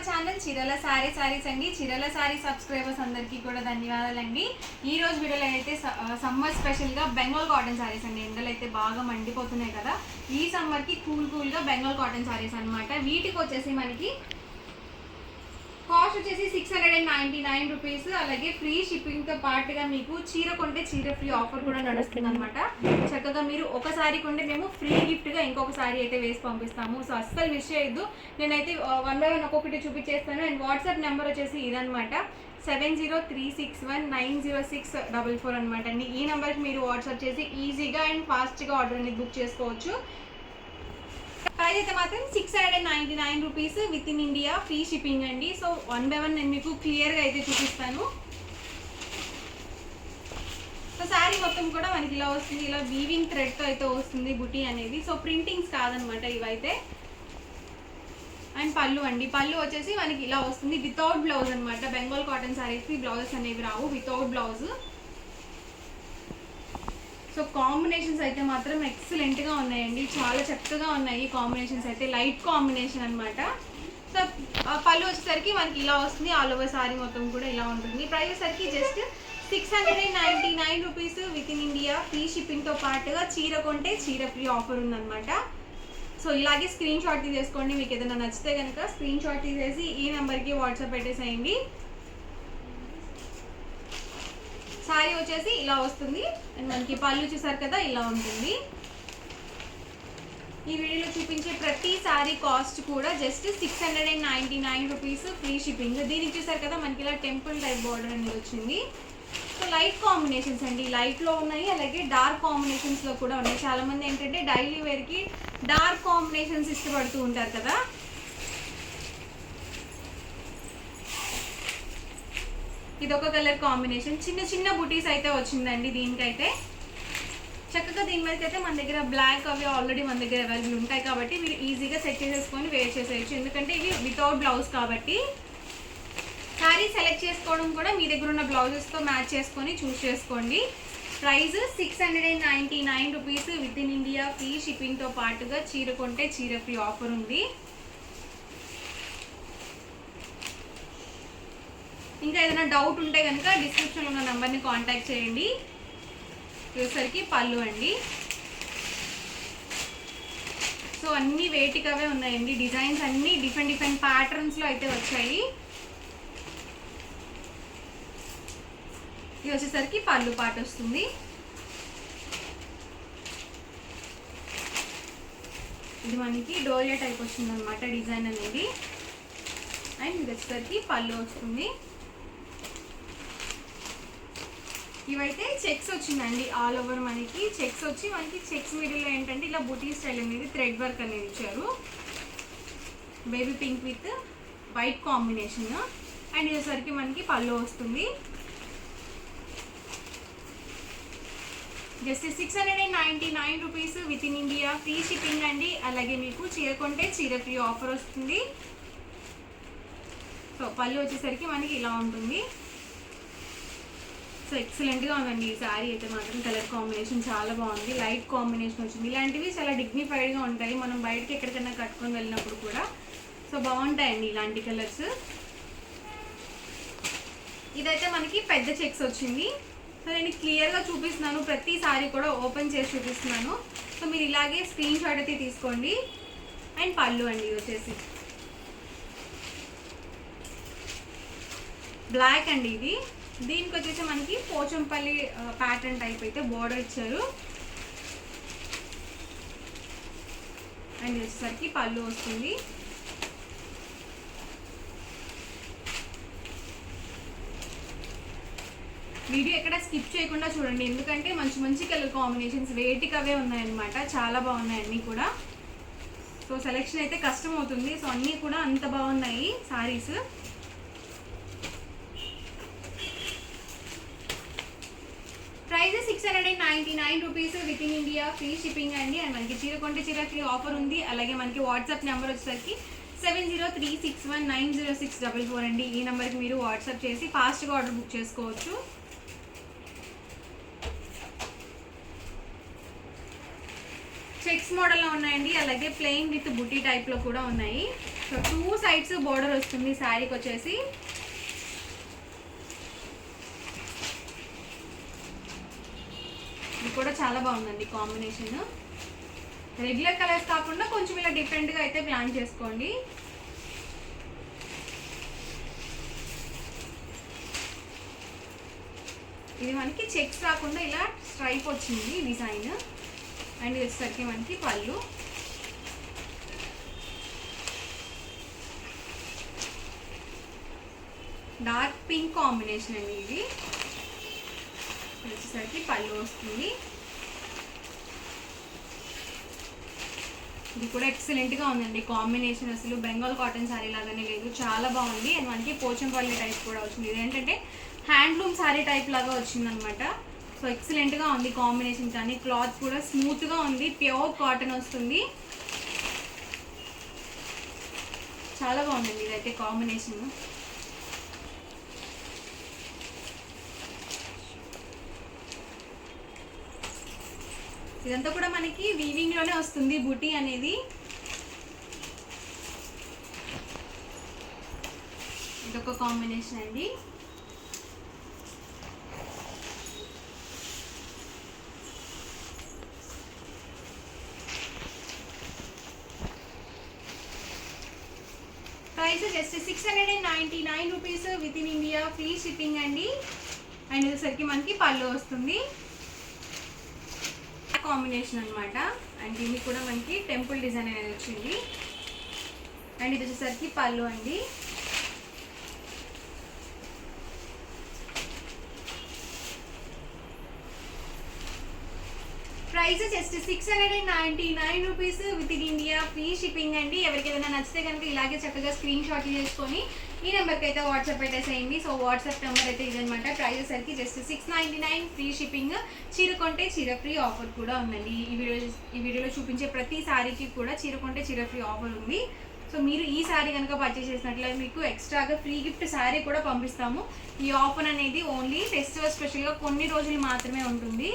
Channel చీరల సారీస్ అండి. చీరల సారీ సబ్స్క్రైబర్స్ అందరికీ కూడా ధన్యవాదాలండి. ఈ రోజు వీడియోలో అయితే సమ్మర్ స్పెషల్గా బెంగాల్ కాటన్ సారీస్ అండి. ఎండలు అయితే బాగా మండిపోతున్నాయి కదా, ఈ సమ్మర్కి కూల్గా బెంగాల్ కాటన్ సారీస్ అనమాట. వీటికి వచ్చేసి మనకి కాస్ట్ వచ్చేసి 699 రూపీస్. అలాగే ఫ్రీ షిప్పింగ్తో పాటుగా మీకు చీర కొంటే చీర ఫ్రీ ఆఫర్ కూడా నడుస్తుంది అనమాట. చక్కగా మీరు ఒకసారి కొంటే మేము ఫ్రీ గిఫ్ట్గా ఇంకొక సారీ అయితే వేసి పంపిస్తాము. సో అస్సలు మిస్ చేయొద్దు. నేనైతే 1 by 1 ఒక్కొక్కటి చూపించేస్తాను. అండ్ వాట్సాప్ నెంబర్ వచ్చేసి ఇదనమాట, 7036190644 అనమాట అండి. ఈ నెంబర్కి మీరు వాట్సాప్ చేసి ఈజీగా అండ్ ఫాస్ట్గా ఆర్డర్ అనేది బుక్ చేసుకోవచ్చు. ప్రైస్ అయితే మాత్రం 699 rupees within India free shipping అండి. సో 1 by 1 నేను మీకు క్లియర్గా అయితే చూపిస్తాను. సో శారీ మొత్తం కూడా మనకి ఇలా వస్తుంది, ఇలా వీవింగ్ థ్రెడ్తో అయితే వస్తుంది బుటీ అనేది. సో ప్రింటింగ్స్ కాదనమాట ఇవైతే. అండ్ పళ్ళు అండి, పళ్ళు వచ్చేసి మనకి ఇలా వస్తుంది వితౌట్ బ్లౌజ్ అనమాట. బెంగాల్ కాటన్ శారీస్కి బ్లౌజెస్ అనేవి రావు, వితౌట్ బ్లౌజ్. సో కాంబినేషన్స్ అయితే మాత్రం ఎక్సలెంట్గా ఉన్నాయండి, చాలా చక్కగా ఉన్నాయి కాంబినేషన్స్ అయితే. లైట్ కాంబినేషన్ అనమాట. సో పళ్ళు వచ్చేసరికి మనకి ఇలా వస్తుంది, ఆల్ ఓవర్ సారీ మొత్తం కూడా ఇలా ఉంటుంది. ప్రైస్ వచ్చేసరికి just 699 rupees within India free షిప్పింగ్తో పాటుగా చీర కొంటే చీర ఫ్రీ ఆఫర్ ఉందన్నమాట. సో ఇలాగే స్క్రీన్ షాట్ తీసేసుకోండి. మీకు ఏదైనా నచ్చితే కనుక స్క్రీన్ షాట్ తీసేసి ఈ నెంబర్కి వాట్సాప్ పెట్టేసేయండి. సారీ వచ్చేసి ఇలా వస్తుంది అండ్ మనకి పళ్ళు చూసారు కదా, ఇలా ఉంటుంది. ఈ వీడియోలో చూపించే ప్రతి సారీ కాస్ట్ కూడా జస్ట్ 699 రూపీస్ ఫ్రీ షిప్పింగ్. దీనికి చూసారు కదా మనకి ఇలా టెంపుల్ టైప్ బార్డర్ అనేది వచ్చింది. సో లైట్ కాంబినేషన్స్ అండి, లైట్లో ఉన్నాయి, అలాగే డార్క్ కాంబినేషన్స్లో కూడా ఉన్నాయి. చాలామంది ఏంటంటే డైలీ వేర్కి డార్క్ కాంబినేషన్స్ ఇష్టపడుతూ ఉంటారు కదా. ఇదొక కలర్ కాంబినేషన్, చిన్న చిన్న బుటీస్ అయితే వచ్చిందండి దీనికైతే. చక్కగా దీని మీదకి అయితే మన దగ్గర బ్లాక్ అవి ఆల్రెడీ మన దగ్గర అవైలబుల్ ఉంటాయి కాబట్టి మీరు ఈజీగా సెట్ చేసేసుకొని వేర్ చేసేయచ్చు. ఎందుకంటే ఇవి వితౌట్ బ్లౌజ్ కాబట్టి. శారీ సెలెక్ట్ చేసుకోవడం కూడా మీ దగ్గర ఉన్న బ్లౌజెస్తో మ్యాచ్ చేసుకొని చూస్ చేసుకోండి. Price 699 rupees within India free షిప్పింగ్తో పాటుగా చీర కొంటే చీర ఫ్రీ ఆఫర్ ఉంది. ఇంకా ఏదైనా డౌట్ ఉంటే కనుక డిస్క్రిప్షన్లో ఉన్న నెంబర్ని కాంటాక్ట్ చేయండి. వచ్చేసరికి పళ్ళు అండి. సో అన్నీ వేటికవే ఉన్నాయండి, డిజైన్స్ అన్నీ డిఫరెంట్ ప్యాటర్న్స్లో అయితే వచ్చాయి. ఇది వచ్చేసరికి పళ్ళు పాట వస్తుంది. ఇది మనకి డోరియా టైప్ వస్తుంది అనమాట డిజైన్ అనేది. అండ్ ఇది వచ్చేసరికి పళ్ళు వస్తుంది. ఇవైతే చెక్స్ వచ్చిందండి, ఆల్ ఓవర్ మనకి చెక్స్ వచ్చి మనకి చెక్స్ మిడిల్లో ఏంటంటే ఇలా బుటీ స్టైల్ అనేది థ్రెడ్ వర్క్ అనేది ఇచ్చారు. Baby pink with white combination. And ఇదేసరికి మనకి పళ్ళు వస్తుంది. Just 699 rupees within India free shipping అండి. అలాగే మీకు చీర కొంటే చీర ఫ్రీ ఆఫర్ వస్తుంది. సో పళ్ళు వచ్చేసరికి మనకి ఇలా ఉంటుంది. సో ఎక్సలెంట్గా ఉందండి ఈ శారీ అయితే మాత్రం. కలర్ కాంబినేషన్ చాలా బాగుంది, లైట్ కాంబినేషన్ వచ్చింది. ఇలాంటివి చాలా డిగ్నిఫైడ్గా ఉంటాయి మనం బయటకి ఎక్కడికైనా కట్టుకొని వెళ్ళినప్పుడు కూడా. సో బాగుంటాయండి ఇలాంటి కలర్స్. ఇదైతే మనకి పెద్ద చెక్స్ వచ్చింది. సో నేను క్లియర్గా చూపిస్తున్నాను, ప్రతి సారీ కూడా ఓపెన్ చేసి చూపిస్తున్నాను. సో మీరు ఇలాగే స్క్రీన్ షాట్ అయితే తీసుకోండి. అండ్ పళ్ళు అండి వచ్చేసి బ్లాక్ అండి ఇది. దీనికి వచ్చేసి మనకి పోచంపల్లి ప్యాటర్న్ టైప్ అయితే బోర్డర్ ఇచ్చారు. అండ్ వచ్చేసరికి పళ్ళు వస్తుంది. వీడియో ఎక్కడ స్కిప్ చేయకుండా చూడండి, ఎందుకంటే మంచి కలర్ కాంబినేషన్స్ వేటికవే ఉన్నాయన్నమాట. చాలా బాగున్నాయి అన్నీ కూడా. సో సెలెక్షన్ అయితే కష్టం అవుతుంది. సో అన్నీ కూడా అంత బాగున్నాయి saris. Price 699 rupees within India free shipping అండి. అండ్ మనకి చీర కొంటే చీర ఫ్రీ ఆఫర్ ఉంది. అలాగే మనకి వాట్సాప్ నెంబర్ వచ్చేసరికి 7036190644 అండి. ఈ నెంబర్కి మీరు వాట్సాప్ చేసి ఫాస్ట్గా ఆర్డర్ బుక్ చేసుకోవచ్చు. చెక్స్ మోడల్లో ఉన్నాయండి, అలాగే ప్లెయిన్ విత్ బుటీ టైప్లో కూడా ఉన్నాయి. సో 2 సైడ్స్ బోర్డర్ వస్తుంది శారీకి వచ్చేసి. ఇది కూడా చాలా బాగుందండి కాంబినేషన్. రెగ్యులర్ కలర్స్ కాకుండా కొంచెం ఇలా డిఫరెంట్గా అయితే ప్లాన్ చేసుకోండి. ఇది మనకి చెక్స్ రాకుండా ఇలా స్ట్రైప్ వచ్చింది డిజైన్. అండ్ ఇది వచ్చేసరికి మనకి పళ్ళు. డార్క్ పింక్ కాంబినేషన్ అండి ఇది. వచ్చేసరికి పళ్ళు వస్తుంది. ఇది కూడా ఎక్సలెంట్గా ఉందండి కాంబినేషన్. అసలు బెంగాల్ కాటన్ శారీ లాగానే లేదు, చాలా బాగుంది. అండ్ మనకి పోచంపల్లి టైప్ కూడా వచ్చింది. ఇదేంటంటే హ్యాండ్లూమ్ శారీ టైప్ లాగా వచ్చిందనమాట. సో ఎక్సలెంట్గా ఉంది కాంబినేషన్. కానీ క్లాత్ కూడా స్మూత్గా ఉంది, ప్యూర్ కాటన్ వస్తుంది. చాలా బాగుందండి ఇదైతే కాంబినేషన్. ఇదంతా కూడా మనకి వీవింగ్ లోనే వస్తుంది బూటీ అనేది. ఇదొక కాంబినేషన్ అండి. Price just 699 rupees within India, free shipping అండి. అండ్ ఇదేసరికి మనకి పళ్ళు వస్తుంది. కాంబినేషన్ అనమాట. అండ్ దీనికి కూడా మనకి టెంపుల్ డిజైన్ అనేది వచ్చింది. అండ్ ఇది వచ్చేసరికి పళ్ళు అండి. Price just 699 rupees within India, free shipping అండి. ఎవరికి ఏదైనా నచ్చితే కనుక ఇలాగే చక్కగా స్క్రీన్ షాట్ చేసుకొని ఈ నెంబర్కి అయితే వాట్సాప్ పెట్టేసేయండి. సో వాట్సాప్ నెంబర్ అయితే ఇదనమాట. ప్రైస్ సరికి జస్ట్ 699, ఫ్రీ షిప్పింగ్. చీర కొంటే చీర ఫ్రీ ఆఫర్ కూడా ఉందండి. ఈ వీడియోలో చూపించే ప్రతి శారీకి కూడా చీర కొంటే చీర ఫ్రీ ఆఫర్ ఉంది. సో మీరు ఈ శారీ కనుక పర్చేస్ చేసినట్లయితే మీకు ఎక్స్ట్రాగా ఫ్రీ గిఫ్ట్ శారీ కూడా పంపిస్తాము. ఈ ఆఫర్ అనేది ఓన్లీ ఫెస్టివల్ స్పెషల్గా కొన్ని రోజులు మాత్రమే ఉంటుంది.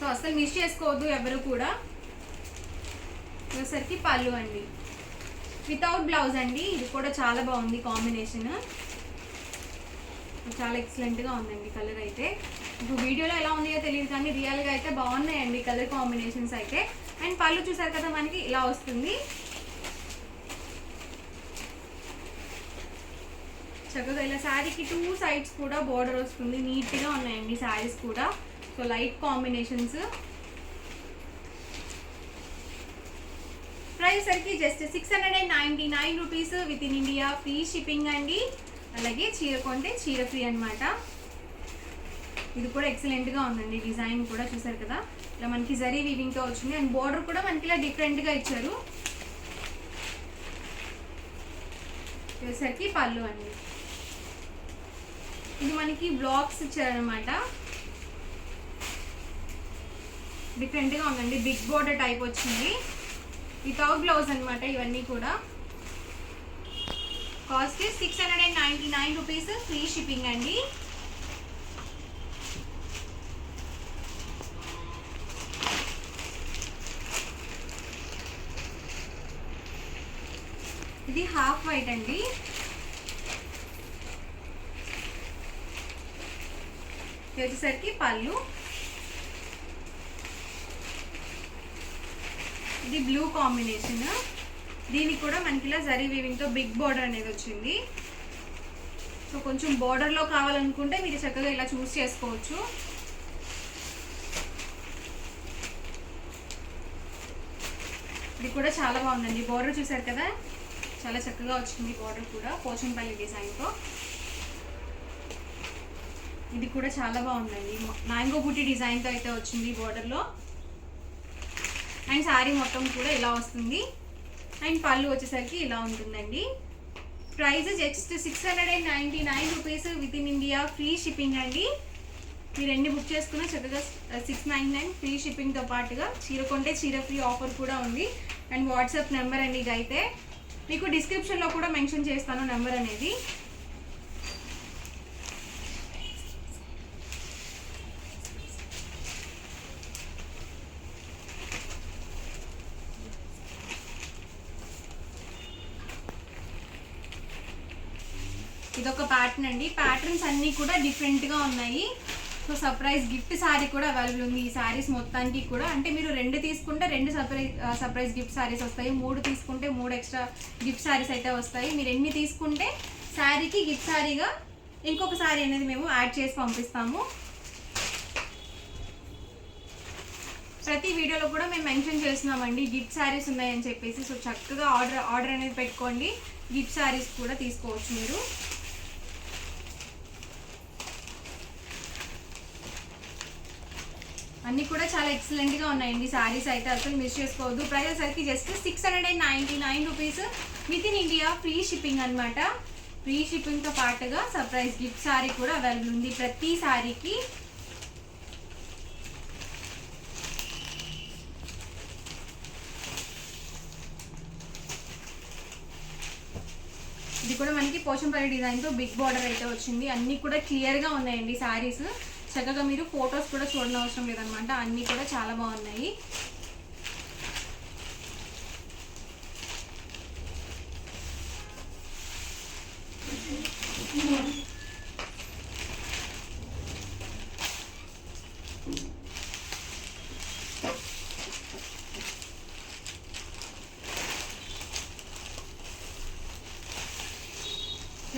సో అసలు మిస్ చేసుకోవద్దు ఎవరు కూడా. వచ్చేసరికి పళ్ళు అండి, వితౌట్ బ్లౌజ్ అండి. ఇది కూడా చాలా బాగుంది కాంబినేషన్, చాలా ఎక్సలెంట్గా ఉందండి కలర్ అయితే. ఇప్పుడు వీడియోలో ఎలా ఉన్నాయో తెలియదు కానీ రియల్గా అయితే బాగున్నాయండి కలర్ కాంబినేషన్స్ అయితే. అండ్ పళ్ళు చూసారు కదా మనకి ఇలా వస్తుంది. చక్కగా ఇలా శారీకి 2 సైడ్స్ కూడా బోర్డర్ వస్తుంది. నీట్గా ఉన్నాయండి శారీస్ కూడా. So light combinations. ప్రైస్ సరికి just 699 rupees within India, free shipping అండి. అలాగే చీర కొంటే చీర ఫ్రీ అనమాట. ఇది కూడా ఎక్సలెంట్గా ఉందండి. డిజైన్ కూడా చూసారు కదా ఇలా మనకి జరీ వీవింగ్తో వచ్చింది. అండ్ బోర్డర్ కూడా మనకి ఇలా డిఫరెంట్గా ఇచ్చారు. వచ్చేసరికి పళ్ళు అండి. ఇది మనకి బ్లాక్స్ ఇచ్చారనమాట. డిఫరెంట్గా ఉందండి. బిగ్ బోర్డర్ టైప్ వచ్చింది, వితౌట్ బ్లౌజ్ అనమాట. ఇవన్నీ కూడా కాస్ట్ 699 రూపీస్, ఫ్రీ షిప్పింగ్ అండి. ఇది హాఫ్ వైట్ అండి. వచ్చేసరికి పళ్ళు. ఇది బ్లూ కాంబినేషన్. దీనికి కూడా మనకి ఇలా జరీ వీవింగ్తో బిగ్ బోర్డర్ అనేది వచ్చింది. సో కొంచెం బోర్డర్లో కావాలనుకుంటే మీరు చక్కగా ఇలా చూస్ చేసుకోవచ్చు. ఇది కూడా చాలా బాగుందండి. బోర్డర్ చూసారు కదా చాలా చక్కగా వచ్చింది. బోర్డర్ కూడా పోచంపల్లి డిజైన్తో. ఇది కూడా చాలా బాగుందండి. మ్యాంగో బూటీ డిజైన్తో అయితే వచ్చింది బోర్డర్లో. అండ్ శారీ మొత్తం కూడా ఇలా వస్తుంది. అండ్ పళ్ళు వచ్చేసరికి ఇలా ఉంటుందండి. Price just 699 rupees within India, free shipping అండి. మీరు ఎన్ని బుక్ చేసుకున్నా చక్కగా 699 ఫ్రీ షిప్పింగ్తో పాటుగా చీర కొంటే చీర ఫ్రీ ఆఫర్ కూడా ఉంది. అండ్ వాట్సాప్ నెంబర్ అండి ఇదైతే. మీకు డిస్క్రిప్షన్లో కూడా మెన్షన్ చేస్తాను నెంబర్ అనేది. ఇదొక ప్యాటర్న్ అండి. ప్యాటర్న్స్ అన్నీ కూడా డిఫరెంట్గా ఉన్నాయి. సో సర్ప్రైజ్ గిఫ్ట్ శారీ కూడా అవైలబుల్ ఉంది ఈ శారీస్ మొత్తానికి కూడా. అంటే మీరు 2 తీసుకుంటే 2 సర్ప్రైజ్ గిఫ్ట్ శారీస్ వస్తాయి, 3 తీసుకుంటే 3 ఎక్స్ట్రా గిఫ్ట్ శారీస్ అయితే వస్తాయి. మీరు ఎన్ని తీసుకుంటే శారీకి గిఫ్ట్ శారీగా ఇంకొక శారీ అనేది మేము యాడ్ చేసి పంపిస్తాము. ప్రతి వీడియోలో కూడా మేము మెన్షన్ చేస్తున్నామండి గిఫ్ట్ శారీస్ ఉన్నాయని చెప్పేసి. సో చక్కగా ఆర్డర్ అనేది పెట్టుకోండి, గిఫ్ట్ శారీస్ కూడా తీసుకోవచ్చు మీరు. అన్నీ కూడా చాలా ఎక్సలెంట్గా ఉన్నాయండి శారీస్ అయితే, అసలు మిస్ చేసుకోవద్దు. ప్రైస్ వచ్చేసరికి just 699 rupees within India, free shipping అనమాట. ఫ్రీ షిప్పింగ్తో పాటుగా సర్ప్రైజ్ గిఫ్ట్ శారీ కూడా అవైలబుల్ ఉంది ప్రతి శారీకి. ఇది కూడా మనకి పోచంపల్లి డిజైన్తో బిగ్ బార్డర్ అయితే వచ్చింది. అన్నీ కూడా క్లియర్గా ఉన్నాయండి శారీస్. చక్కగా మీరు ఫొటోస్ కూడా చూడనవసరం లేదనమాట, అన్నీ కూడా చాలా బాగున్నాయి.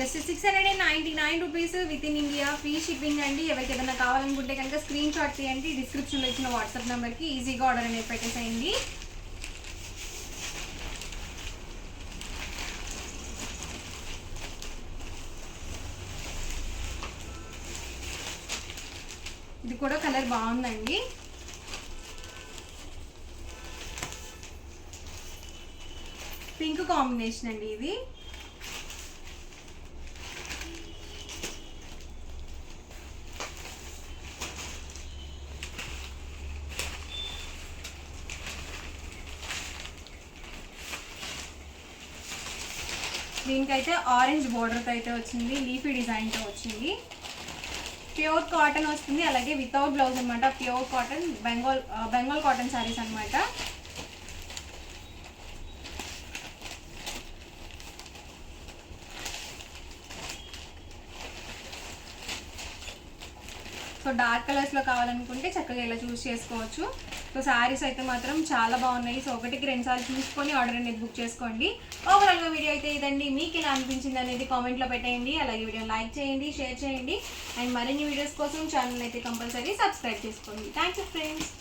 Just 699 rupees within India, free shipping అండి. ఎవరికి ఏదైనా కావాలనుకుంటే కనుక స్క్రీన్ షాట్ తీయండి, డిస్క్రిప్షన్లో ఇచ్చిన వాట్సాప్ నెంబర్కి ఈజీగా ఆర్డర్ అనేది పెట్టేసేయండి. ఇది కూడా కలర్ బాగుందండి. పింక్ కాంబినేషన్ అండి ఇది. దీనికైతే ఆరెంజ్ బోర్డర్తో అయితే వచ్చింది, లీఫీ డిజైన్తో వచ్చింది. ప్యూర్ కాటన్ వస్తుంది, అలాగే వితౌట్ బ్లౌజ్ అనమాట. Pure cotton Bengal cotton saris అనమాట. సో డార్క్ కలర్స్లో కావాలనుకుంటే చక్కగా ఇలా చూస్ చేసుకోవచ్చు. సో శారీస్ అయితే మాత్రం చాలా బాగున్నాయి. సో 1కి 2 సార్లు చూసుకొని ఆర్డర్ అనేది బుక్ చేసుకోండి. ఓవరాల్గా వీడియో అయితే ఇదండి. మీకు ఎలా అనిపించింది అనేది కామెంట్లో పెట్టేయండి. అలాగే వీడియో లైక్ చేయండి, షేర్ చేయండి. అండ్ మరిన్ని వీడియోస్ కోసం ఛానల్ అయితే కంపల్సరీ సబ్స్క్రైబ్ చేసుకోండి. Thank you friends.